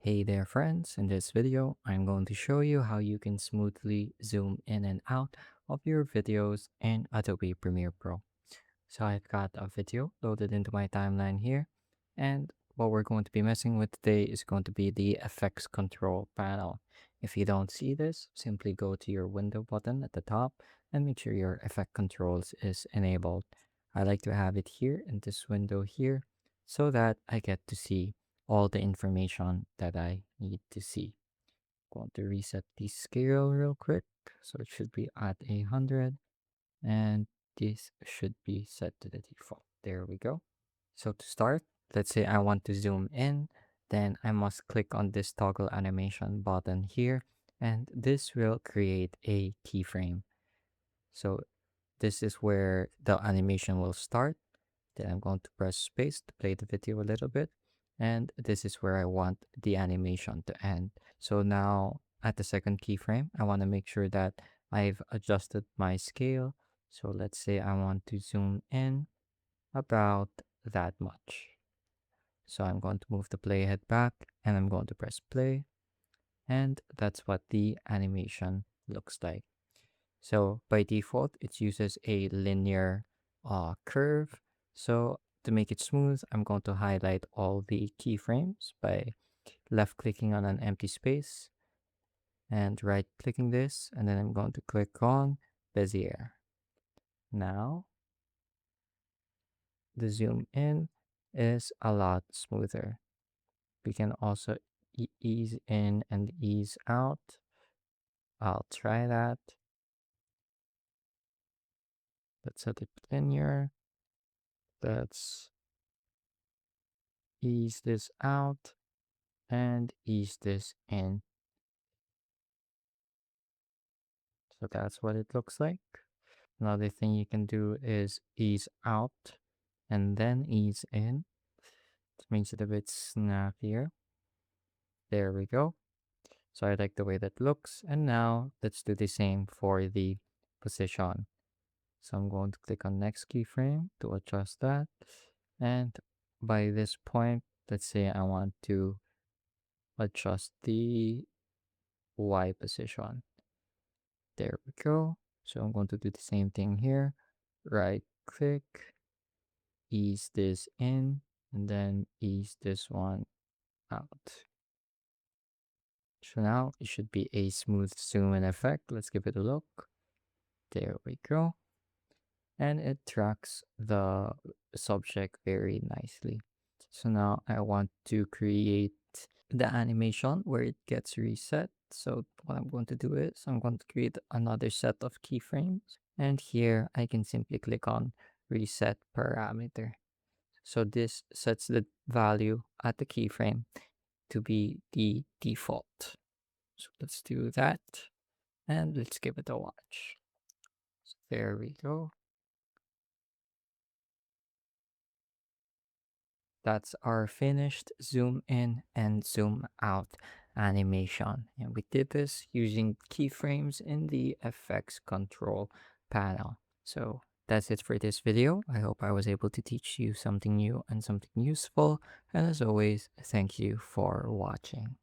Hey there friends, in this video I'm going to show you how you can smoothly zoom in and out of your videos in Adobe Premiere Pro. So I've got a video loaded into my timeline here, and what we're going to be messing with today is going to be the effects control panel. If you don't see this, simply go to your window button at the top and make sure your effect controls is enabled. I like to have it here in this window here so that I get to see all the information that I need to see. Going to reset the scale real quick, so it should be at 100, and this should be set to the default. There we go. So to start, let's say I want to zoom in, then I must click on this toggle animation button here, and this will create a keyframe. So this is where the animation will start. Then I'm going to press space to play the video a little bit. And this is where I want the animation to end. So now at the second keyframe, I want to make sure that I've adjusted my scale. So let's say I want to zoom in about that much. So I'm going to move the playhead back and I'm going to press play. And that's what the animation looks like. So by default, it uses a linear curve. So to make it smooth, I'm going to highlight all the keyframes by left clicking on an empty space and right clicking this. And then I'm going to click on Bezier. Now the zoom in is a lot smoother. We can also ease in and ease out. I'll try that. Let's set it linear. Let's ease this out and ease this in. So that's what it looks like. Another thing you can do is ease out and then ease in. It makes it a bit snappier. There we go. So I like the way that looks. And now let's do the same for the position. So I'm going to click on next keyframe to adjust that. And by this point, let's say I want to adjust the Y position. There we go. So I'm going to do the same thing here. Right click, ease this in, and then ease this one out. So now it should be a smooth zoom in effect. Let's give it a look. There we go. And it tracks the subject very nicely. So now I want to create the animation where it gets reset. So what I'm going to do is I'm going to create another set of keyframes. And here I can simply click on reset parameter. So this sets the value at the keyframe to be the default. So let's do that and let's give it a watch. So there we go. That's our finished zoom in and zoom out animation. And we did this using keyframes in the effects control panel. So that's it for this video. I hope I was able to teach you something new and something useful. And as always, thank you for watching.